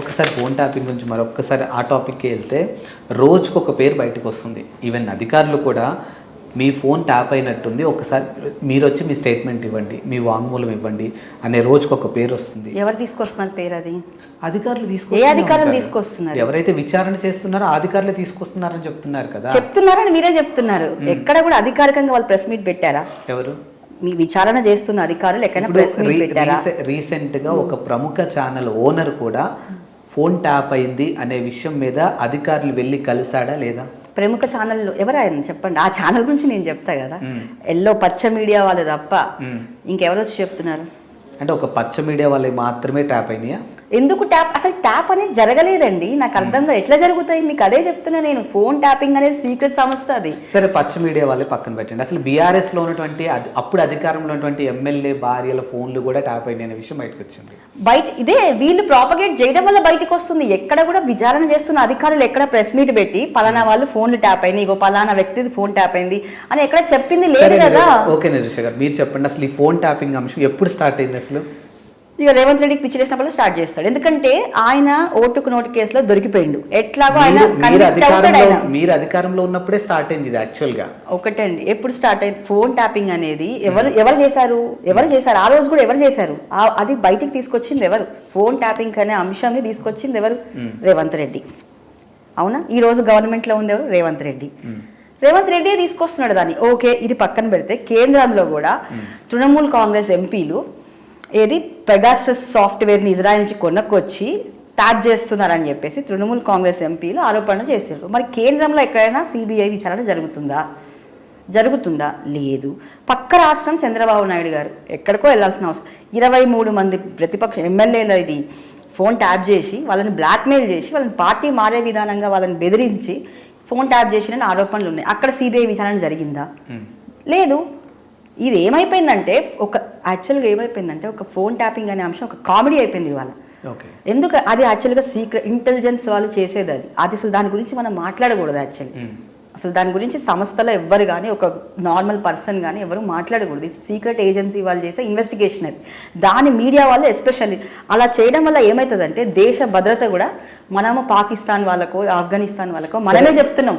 ఒక్కసారి phone tapping గురించి మరొక్కసారి ఆ టాపిక్కి వెళ్తే రోజుకు ఒక పేరు బయటకు వస్తుంది. ఈవెన్ అధికారులు కూడా మీ ఫోన్ ట్యాప్ అయినట్టుంది, ఒకసారి మీరు వచ్చి మీ స్టేట్మెంట్ ఇవ్వండి, మీ వాంగ్మూలం ఇవ్వండి అనే రోజుకు ఒక పేరు వస్తుంది. ఎవరు తీసుకొస్తున్నారు పేరు? అది అధికారులు ఏ అధికారులు తీసుకొస్తున్నారు? ఎవరైతే విచారణ చేస్తున్నారో ఆ అధికారులే తీసుకొస్తున్నారని చెప్తున్నారు కదా. చెప్తున్నారని మీరే చెప్తున్నారు. ఎక్కడ కూడా అధికారికంగా వాళ్ళు ప్రెస్ మీట్ పెట్టారా? ఎవరు? మీ విచారణ చేస్తున్న అధికారులు ఎక్కడ ప్రెస్ మీట్ పెట్టారా? రీసెంట్ గా ఒక ప్రముఖ ఛానల్ ఓనర్ కూడా ఫోన్ ట్యాప్ అయింది అనే విషయం మీద అధికారులు వెళ్ళి కలిసాడా లేదా? ప్రముఖ ఛానల్లో ఎవరైనా చెప్పండి. ఆ ఛానల్ గురించి నేను చెప్తా కదా. ఎల్లో పచ్చ మీడియా వాళ్ళు తప్ప ఇంకెవరు వచ్చి చెప్తున్నారు? అంటే ఒక పచ్చ మీడియా వాళ్ళకి మాత్రమే ట్యాప్ అయినాయా? ఎందుకు ట్యాప్? అసలు ట్యాప్ అనేది జరగలేదండి. నాకు అర్థం కాదు ఎట్లా జరుగుతాయి. మీకు అదే చెప్తున్నా నేను. ఫోన్ ట్యాపింగ్ అనేది సీక్రెట్ సంస్థ అది. సరే పచ్చ మీడియా వాళ్ళే పక్కన పెట్టండి. అసలు బీఆర్ఎస్ లో ఉన్నటువంటి అప్పుడు అధికారంలో ఉన్నటువంటి ఎమ్మెల్యే భార్యల ఫోన్లు కూడా ట్యాప్ అయినాయి అనే విషయం బయటకు వచ్చింది. బయట ఇదే వీళ్ళు ప్రాపగేట్ చేయడం వల్ల బయటకు వస్తుంది. ఎక్కడ కూడా విచారణ చేస్తున్న అధికారులు ఎక్కడ ప్రెస్ మీట్ పెట్టి పలానా వాళ్ళు ఫోన్లు ట్యాప్ అయినాయి, ఇగో పలానా వ్యక్తి ఫోన్ ట్యాప్ అయింది అని ఎక్కడ చెప్పింది లేదు కదా. ఓకే నిరుష గారు, మీరు చెప్పండి అసలు ఈ ఫోన్ ట్యాపింగ్ అంశం ఎప్పుడు స్టార్ట్ అయింది? అసలు ఇక రేవంత్ రెడ్డికి పిచ్చి చేసినప్పుడు స్టార్ట్ చేస్తాడు. ఎందుకంటే ఆయన ఓటుకు నోటు కేసులో దొరికిపోయిండు. ఎట్లాగో ఆయన మీరు అధికారంలో ఉన్నప్పుడే స్టార్ట్ అయింది ఇది యాక్చువల్ గా. ఒకటండి, ఎప్పుడు స్టార్ట్ అయింది ఫోన్ ట్యాపింగ్ అనేది? ఎవరు చేశారు? ఆ రోజు కూడా ఎవరు చేశారు? అది బయటికి తీసుకొచ్చింది ఎవరు? ఫోన్ ట్యాపింగ్ అనే అంశాన్ని తీసుకొచ్చింది ఎవరు? రేవంత్ రెడ్డి. అవునా? ఈ రోజు గవర్నమెంట్ లో ఉంది ఎవరు? రేవంత్ రెడ్డి. రేవంత్ రెడ్డి తీసుకొస్తున్నాడు దాన్ని. ఓకే, ఇది పక్కన పెడితే కేంద్రంలో కూడా తృణమూల్ కాంగ్రెస్ ఎంపీలు ఏది పెగాసస్ సాఫ్ట్వేర్ని ఇజ్రాయెల్ నుంచి కొనుక్కొచ్చి ట్యాప్ చేస్తున్నారని చెప్పేసి తృణమూల్ కాంగ్రెస్ ఎంపీలు ఆరోపణ చేశారు. మరి కేంద్రంలో ఎక్కడైనా సిబిఐ విచారణ జరుగుతుందా? లేదు. పక్క రాష్ట్రం చంద్రబాబు నాయుడు గారు ఎక్కడికో వెళ్ళాల్సిన అవసరం. 23 మంది ప్రతిపక్ష ఎమ్మెల్యేలు ఇది ఫోన్ ట్యాప్ చేసి వాళ్ళని బ్లాక్మెయిల్ చేసి వాళ్ళని పార్టీ మారే విధానంగా వాళ్ళని బెదిరించి ఫోన్ ట్యాప్ చేసిన ఆరోపణలు ఉన్నాయి. అక్కడ సిబిఐ విచారణ జరిగిందా? లేదు. ఇది ఏమైపోయిందంటే యాక్చువల్గా ఏమైపోయిందంటే ఒక ఫోన్ ట్యాపింగ్ అనే అంశం ఒక కామెడీ అయిపోయింది ఇవాళ. ఎందుకు? అది యాక్చువల్గా సీక్రెట్ ఇంటెలిజెన్స్ వాళ్ళు చేసేది. అది అసలు దాని గురించి మనం మాట్లాడకూడదు. యాక్చువల్లీ అసలు దాని గురించి సంస్థలో ఎవ్వరు కానీ ఒక నార్మల్ పర్సన్ కానీ ఎవరు మాట్లాడకూడదు. సీక్రెట్ ఏజెన్సీ వాళ్ళు చేసే ఇన్వెస్టిగేషన్ అది. దాని మీడియా వాళ్ళు ఎస్పెషల్లీ అలా చేయడం వల్ల ఏమవుతుందంటే దేశ భద్రత కూడా మనము పాకిస్తాన్ వాళ్ళకో ఆఫ్ఘనిస్తాన్ వాళ్ళకో మనమే చెప్తున్నాం.